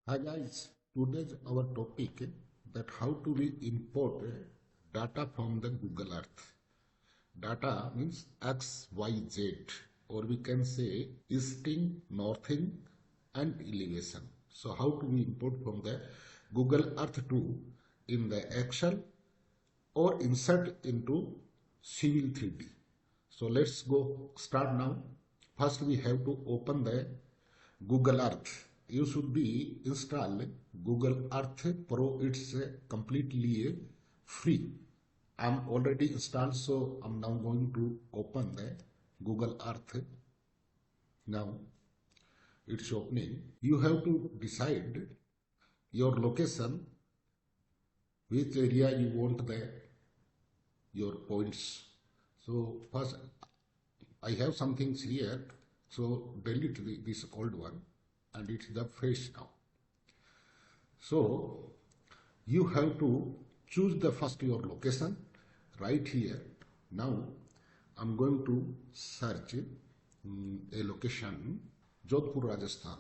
Hi guys, today's our topic that how to we import data from the Google Earth. Data means X, Y, Z, or we can say easting, northing, and elevation. So how to we import from the Google Earth to in the Excel or insert into Civil 3D. So let's go start now. First we have to open the Google Earth. You should be install Google Earth Pro. It's completely free. I'm already installed, so I'm now going to open the Google Earth. Now it's opening. You have to decide your location, which area you want your points. So first I have some things here, so delete this old one and it's the fresh now. So you have to choose the first your location right here. Now I'm going to search a location, Jodhpur, Rajasthan,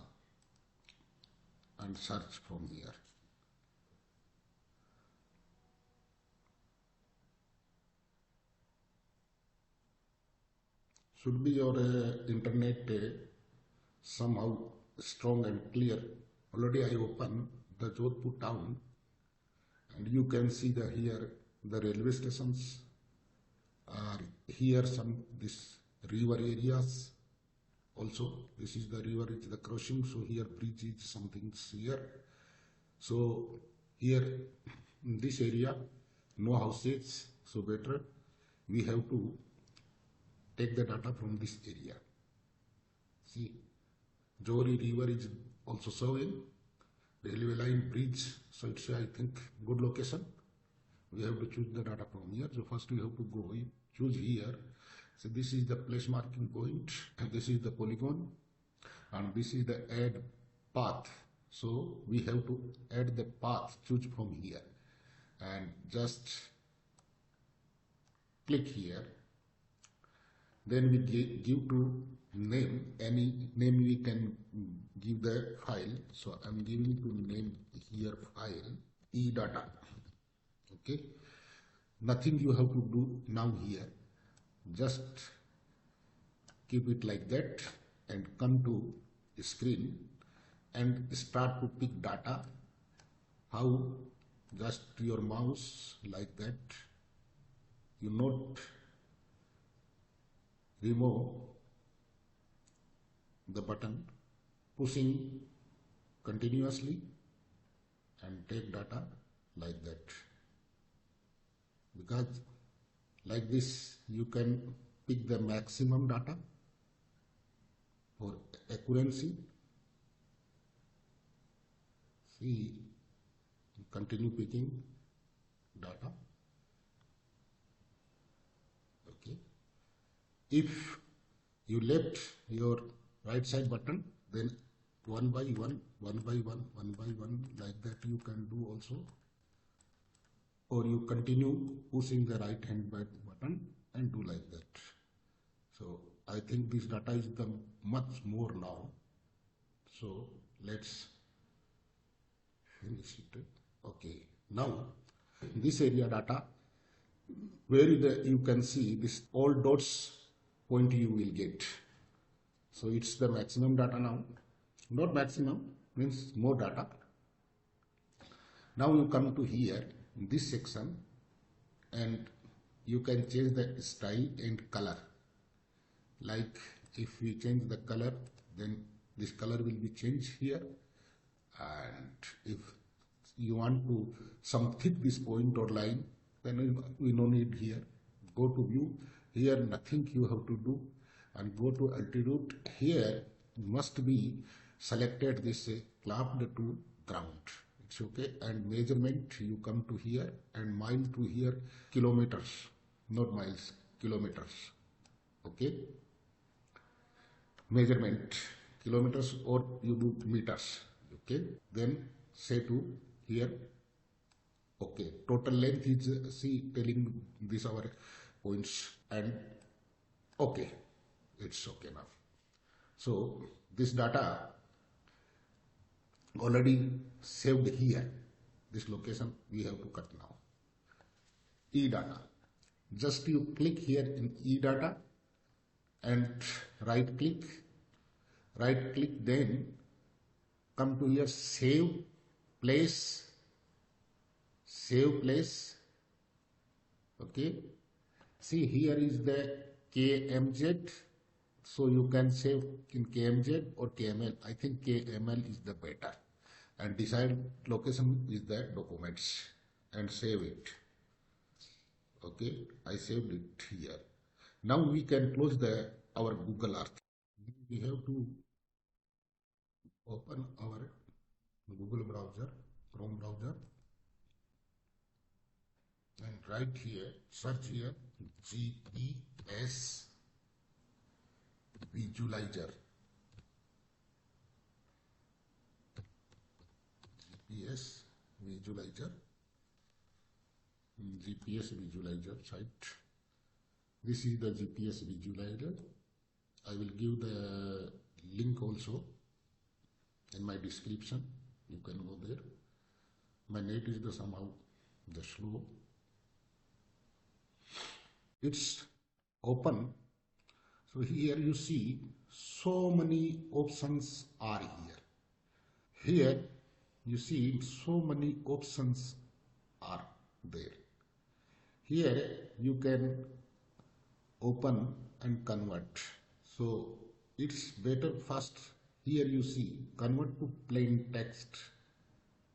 and search from here. Should be your internet somehow strong and clear. Already I open the Jodhpur town and you can see here the railway stations are here, some this river areas also. This is the river, it's the crossing, so here bridge is something here. So here in this area no houses, so better we have to take the data from this area. See, Johari river is also showing, railway line, bridge, so it's I think good location. We have to choose the data from here. So first we have to go choose here. So this is the place marking point, and this is the polygon, and this is the add path. So we have to add the path, choose from here, and just click here. Then we give to name, any name we can give the file. So I'm giving to name here file e-data. Okay, nothing you have to do now here, just keep it like that and come to screen and start to pick data. How? Just your mouse like that, you not remove the button, pushing continuously and take data like that, because like this you can pick the maximum data for accuracy. See, continue picking data. Okay, if you left your right side button, then one by one like that you can do also, or you continue pushing the right hand button and do like that. So I think this data is the much more now. So let's finish it. Okay, now this area data, where you can see this all dots point you will get. So it's the maximum data now, not maximum, means more data. Now you come to here in this section and you can change the style and color. Like if we change the color, then this color will be changed here, and if you want to some thick this point or line, then we no need here. Go to view, here nothing you have to do, and go to altitude. Here must be selected this clamped to ground. It's okay. And measurement, you come to here and mile to here, kilometers, not miles, kilometers. Okay, measurement kilometers or you do meters. Okay, then say to here. Okay, total length is see telling this our points, and okay, it's okay now. So this data already saved here. This location we have to cut now. E-data. Just you click here in e-data and right click, then come to your save place, okay. See, here is the KMZ, so you can save in KMZ or KML. I think KML is the better, and decide location is the documents and save it. Okay, I saved it here. Now we can close our Google Earth. We have to open our Google browser, Chrome browser, and right here, search here GPS visualizer. GPS visualizer. GPS visualizer site. This is the GPS visualizer. I will give the link also in my description. You can go there. My net is somehow slow. It's open. So here you see so many options are here. Here you see so many options are there. Here you can open and convert. So it's better first. Here you see convert to plain text.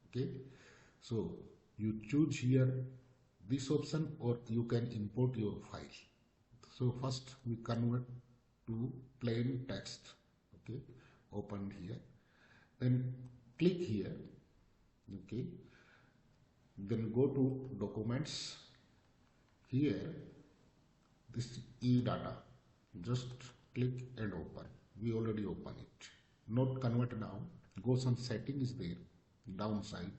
Okay, so you choose here this option, or you can import your file. So first we convert to plain text. Okay, open here, then click here. Okay, then go to documents. Here this e-data, just click and open. We already open it. Not convert now. Go some settings there, downside.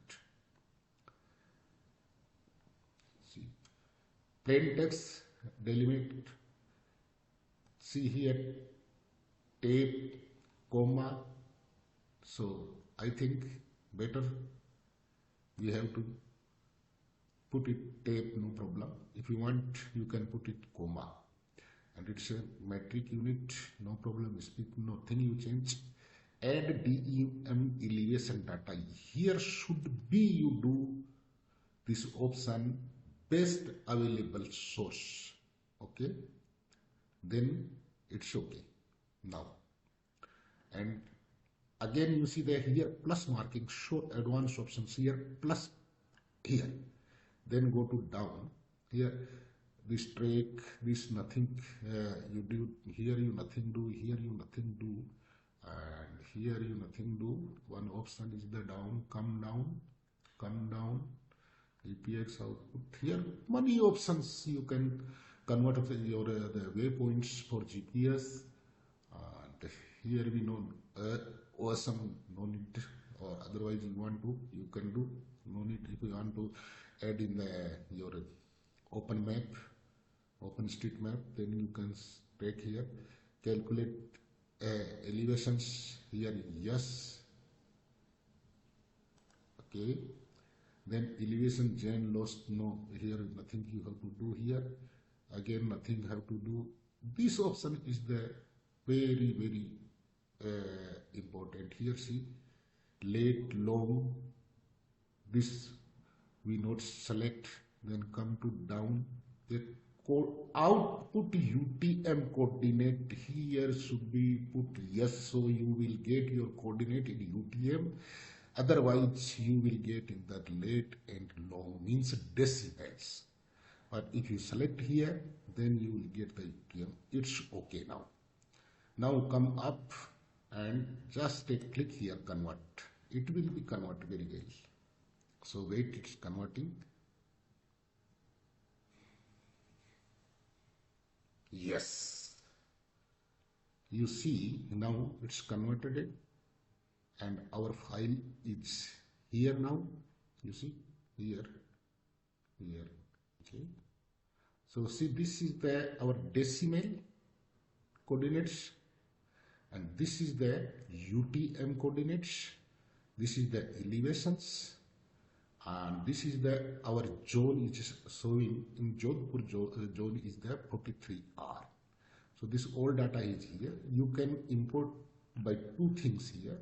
See, plain text delimit. See here, tab, comma. So I think better we have to put it tab, no problem. If you want, you can put it comma. And it's a metric unit, no problem. Speak, nothing you change. Add DEM elevation data. Here should be you do this option best available source. Okay, then it's okay now. And again you see that here plus marking, show advanced options here, plus here. Then go to down here. This track, this nothing you do. Here you nothing do. Here you nothing do. And here you nothing do. One option is the down, come down, EPX output. Here many options you can convert your the waypoints for GPS. And here we know awesome, no need, or otherwise you want to, you can do, no need. If you want to add in your open map, open street map, then you can take here, calculate elevations here, yes. Okay, then elevation gain loss, no, here nothing you have to do here. Again nothing have to do. This option is the very important. Here see, late, long, this we not select, then come to down. The output UTM coordinate here should be put yes, so you will get your coordinate in UTM. Otherwise you will get in that late and long, means decibels. But if you select here, then you will get the UTM. It's okay now. Now come up and just click here, convert. It will be converted very well. So wait, it's converting. Yes. You see now it's converted it, and our file is here now. You see here. Okay. So see, this is our decimal coordinates, and this is the UTM coordinates, This is the elevations, and this is the our zone which is showing in Jodhpur zone is the 43R. So this all data is here. You can import by two things here.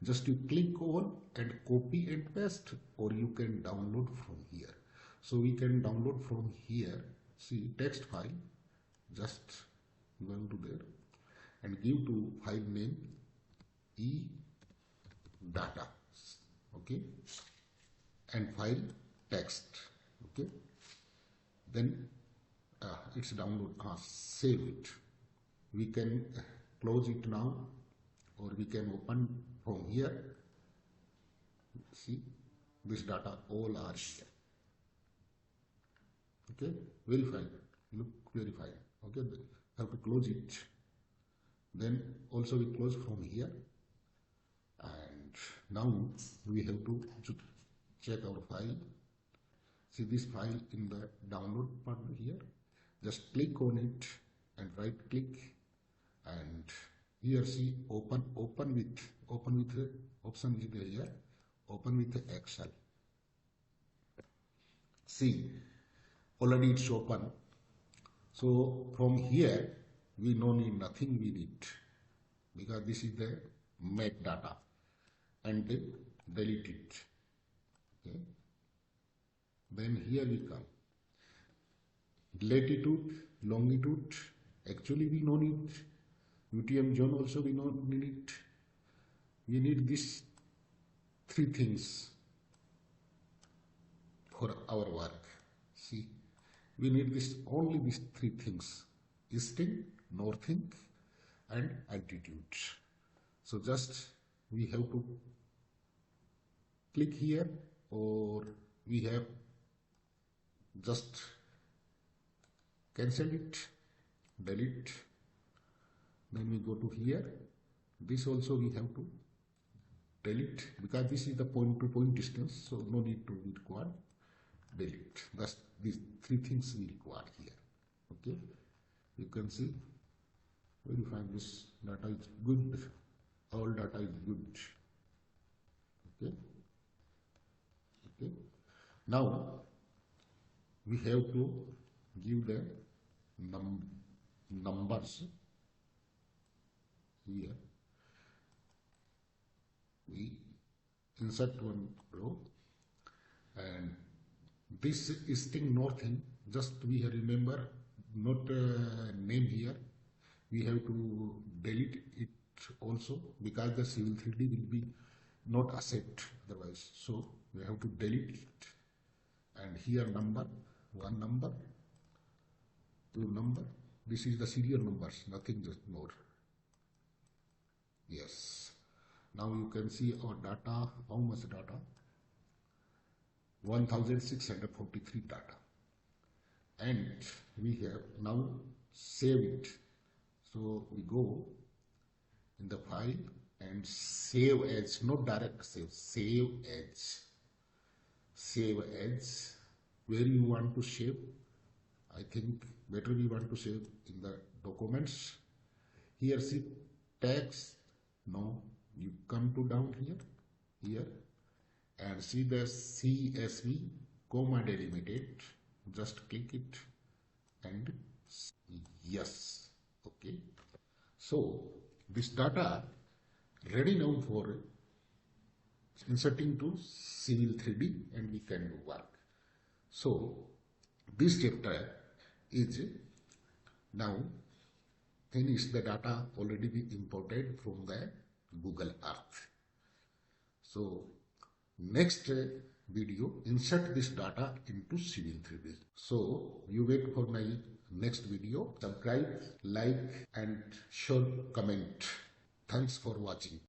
Just you click on and copy and paste, or you can download from here. So we can download from here. See text file, just go to there and give to file name e data, okay, and file text, okay. Then it's download, save it. We can close it now, or we can open from here. See, this data all are here. Okay, very fine. Look very fine. Okay, have to close it. Then also we close from here, and now we have to check our file. See this file in the download part here. Just click on it and right click, and here see open with option is there here, open with Excel. See, already it's open. So from here we no need nothing we need, because this is the map data, and delete it. Okay. Then here we come. Latitude, longitude, actually we no need. UTM zone also we no need. We need these three things for our work. See, we need this only these three things: easting, northing, and altitude. So just we have to click here, or we have just cancel it, delete. Then we go to here. This also we have to delete, because this is the point to point distance, so no need to require delete. That's these three things we require here. Okay, you can see very fine. This data is good. All data is good. Okay. Okay. Now we have to give the numbers here. We insert one row, and this is thing northing. Just we remember not name here. We have to delete it also, because the civil 3D will be not accept otherwise. So we have to delete it. And here number, one number, two number. This is the serial numbers, nothing just more. Yes. Now you can see our data. How much data? 1643 data. And we have now save it. So we go in the file and save as, not direct save, save as. Save as. Where you want to save? I think better we want to save in the documents. Here see text. No, you come to down here, and see the CSV, comma delimited. Just click it and yes. Okay. So this data ready now for inserting to civil 3D, and we can do work. So this chapter is now finished. The data already be imported from the Google Earth. So next video, insert this data into civil 3D. So you wait for my next video. Subscribe, like, and share, comment. Thanks for watching.